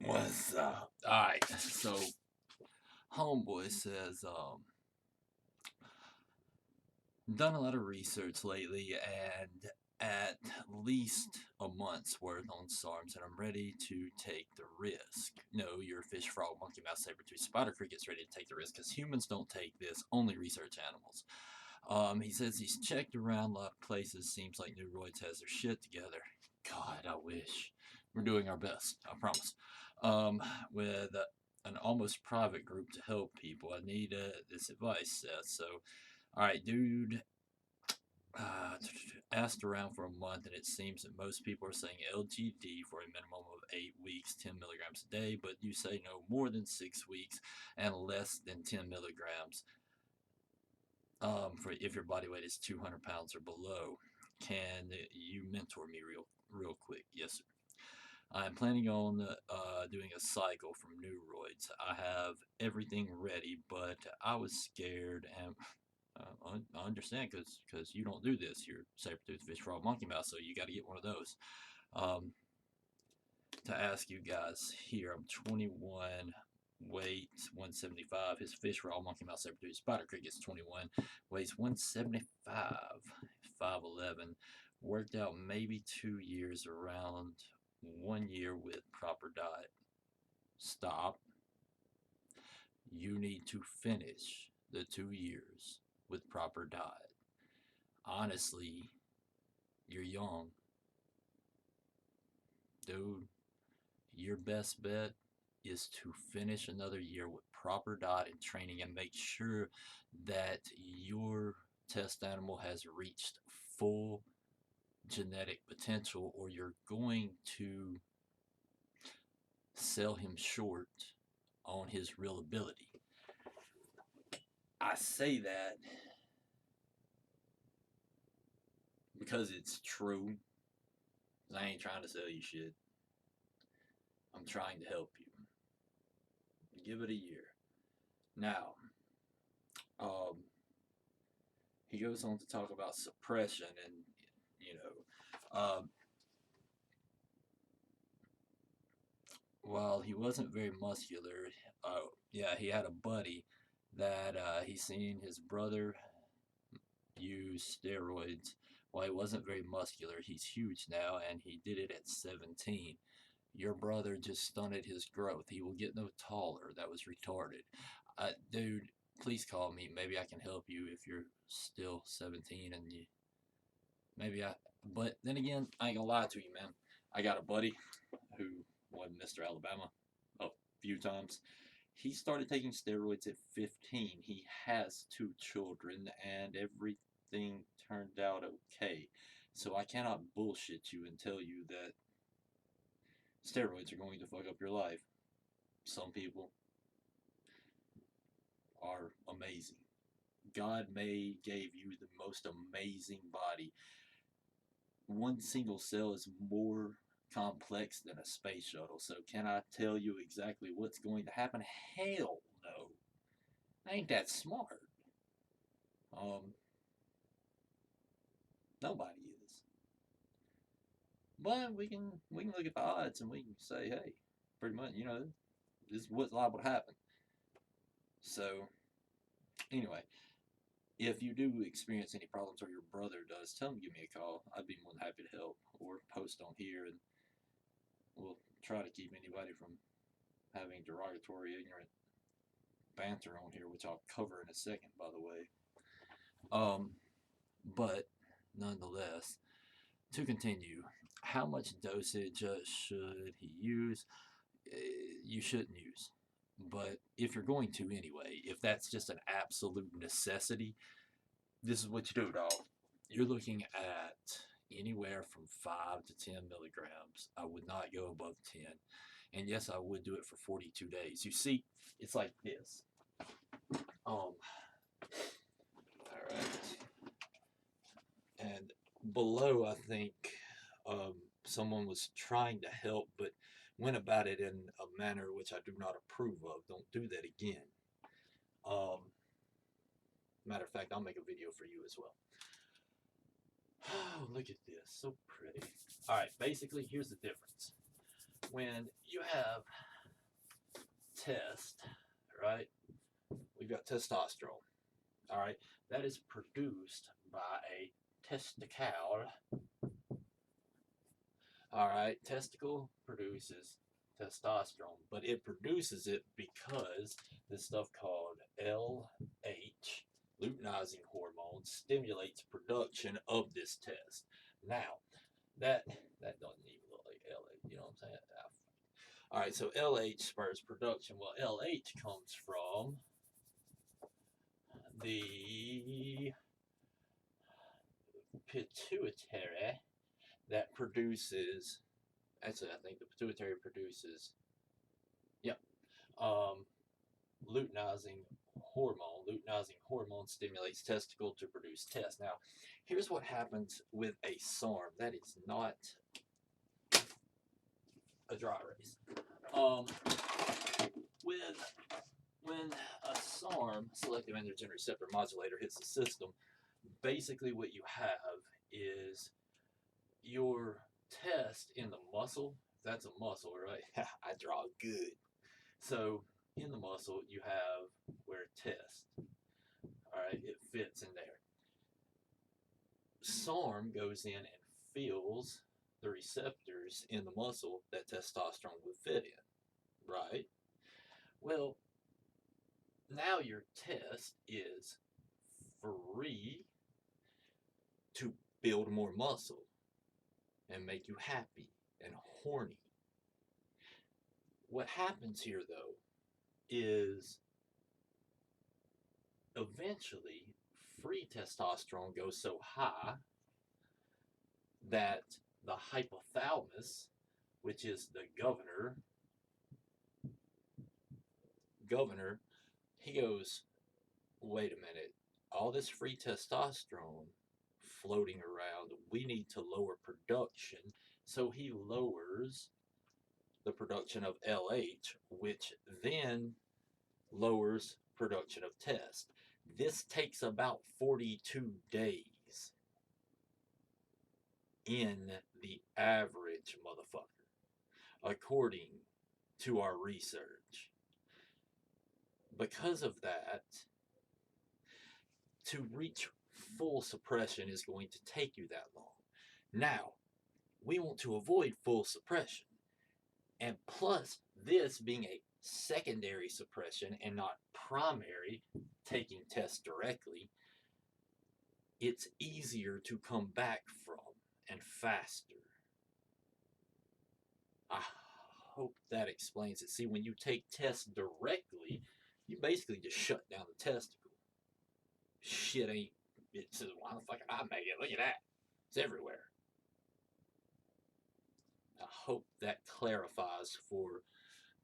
What's up? Alright, so Homeboy says, done a lot of research lately and at least a month's worth on SARMs, and I'm ready to take the risk. No, your fish, frog, monkey, mouse, saber-tooth, spider cricket's ready to take the risk because humans don't take this, only research animals. He says he's checked around a lot of places, seems like Neuroids has their shit together. God, I wish. We're doing our best, I promise. With an almost private group to help people. I need this advice, Seth. So, alright, dude. Asked around for a month, and it seems that most people are saying LGD for a minimum of 8 weeks, 10 milligrams a day, but you say no more than 6 weeks and less than 10 milligrams for if your body weight is 200 pounds or below. Can you mentor me real quick? Yes, sir. I'm planning on doing a cycle from Neuroids. I have everything ready, but I was scared, and I understand because you don't do this. You're saber-tooth fish, frog, monkey mouse, so you got to get one of those. Um, to ask you guys here, I'm 21, weight 175. His fish, frog, monkey mouse, saber-tooth, spider cricket's 21, weighs 175, 5'11". Worked out maybe 2 years, around 1 year with proper diet. Stop. You need to finish the 2 years with proper diet. Honestly, you're young. Dude, your best bet is to finish another year with proper diet and training and make sure that your test animal has reached full genetic potential, or you're going to sell him short on his real ability. I say that because it's true. I ain't trying to sell you shit. I'm trying to help you. Give it a year. Now, um, he goes on to talk about suppression, and you know, while he wasn't very muscular, yeah, he had a buddy that he seen his brother use steroids. While he wasn't very muscular, he's huge now, and he did it at 17. Your brother just stunted his growth. He will get no taller. That was retarded. Dude, please call me. Maybe I can help you if you're still 17 and you maybe I. But then again, I ain't gonna lie to you, man. I got a buddy who won Mr. Alabama a few times. He started taking steroids at 15. He has 2 children, and everything turned out okay. So I cannot bullshit you and tell you that steroids are going to fuck up your life. Some people are amazing. God may gave you the most amazing body. One single cell is more complex than a space shuttle. So can I tell you exactly what's going to happen? Hell no. I ain't that smart. Um, Nobody is. But we can look at the odds and we can say, hey, pretty much, this is what's liable to happen. So anyway, if you do experience any problems or your brother does, tell him to give me a call. I'd be more than happy to help, or post on here, and we'll try to keep anybody from having derogatory, ignorant banter on here, which I'll cover in a second, by the way. But nonetheless, to continue, how much dosage should he use? You shouldn't use. But if you're going to anyway, if that's just an absolute necessity, this is what you do, dog. You're looking at anywhere from 5 to 10 milligrams. I would not go above 10. And yes, I would do it for 42 days. You see, it's like this. All right. And below, I think someone was trying to help, but went about it in a manner which I do not approve of. Don't do that again. Um, Matter of fact, I'll make a video for you as well. Oh, look at this. So pretty. All right, basically, here's the difference. When you have test, right? We've got testosterone, all right? That is produced by a testicle. All right, testicle produces testosterone, but it produces it because this stuff called LH, luteinizing hormone, stimulates production of this test. Now, that doesn't even look like LH, you know what I'm saying? All right, so LH spurs production. Well, LH comes from the pituitary that produces. Actually, I think the pituitary produces. Yep. Luteinizing hormone. Luteinizing hormone stimulates testicle to produce test. Now, here's what happens with a SARM. That is not a dry erase. When a SARM, selective androgen receptor modulator, hits the system, basically what you have is your test in the muscle. That's a muscle, right? I draw good. So in the muscle, you have where test. All right, it fits in there. SARM goes in and fills the receptors in the muscle that testosterone would fit in, right? Well, now your test is free to build more muscle and make you happy and horny. What happens here, though, is eventually free testosterone goes so high that the hypothalamus, which is the governor, he goes, wait a minute, all this free testosterone floating around, we need to lower production. So he lowers the production of LH, which then lowers production of test. This takes about 42 days in the average motherfucker, according to our research. Because of that, to reach full suppression is going to take you that long. Now, we want to avoid full suppression. And plus, this being a secondary suppression and not primary, taking tests directly, it's easier to come back from and faster. I hope that explains it. See, when you take tests directly, you basically just shut down the testicle. Shit ain't, it says, why the fuck did I make it? Look at that. It's everywhere. I hope that clarifies for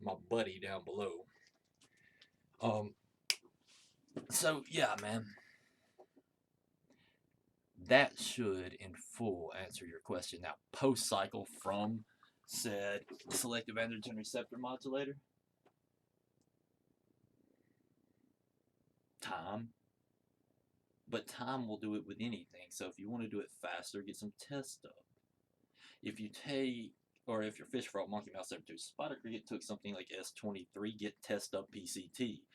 my buddy down below. So yeah, man. That should in full answer your question. Now, post cycle from said selective androgen receptor modulator, time. But time will do it with anything. So if you want to do it faster, get some test up. If you take, or if your fish frog, monkey mouse, saber-tooth, spider cricket took something like S23, get test up PCT.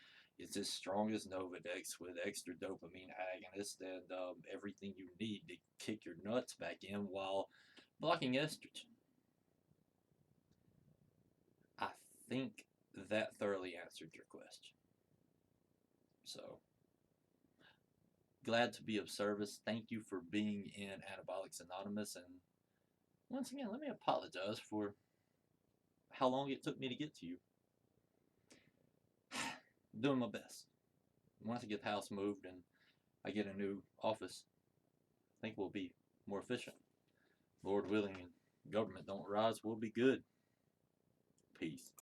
It's as strong as Novadex with extra dopamine agonist and everything you need to kick your nuts back in while blocking estrogen. I think that thoroughly answered your question. So, glad to be of service. Thank you for being in Anabolics Anonymous. And once again, let me apologize for how long it took me to get to you. Doing my best. Once I get the house moved and I get a new office, I think we'll be more efficient. Lord willing, and government don't rise, we'll be good. Peace.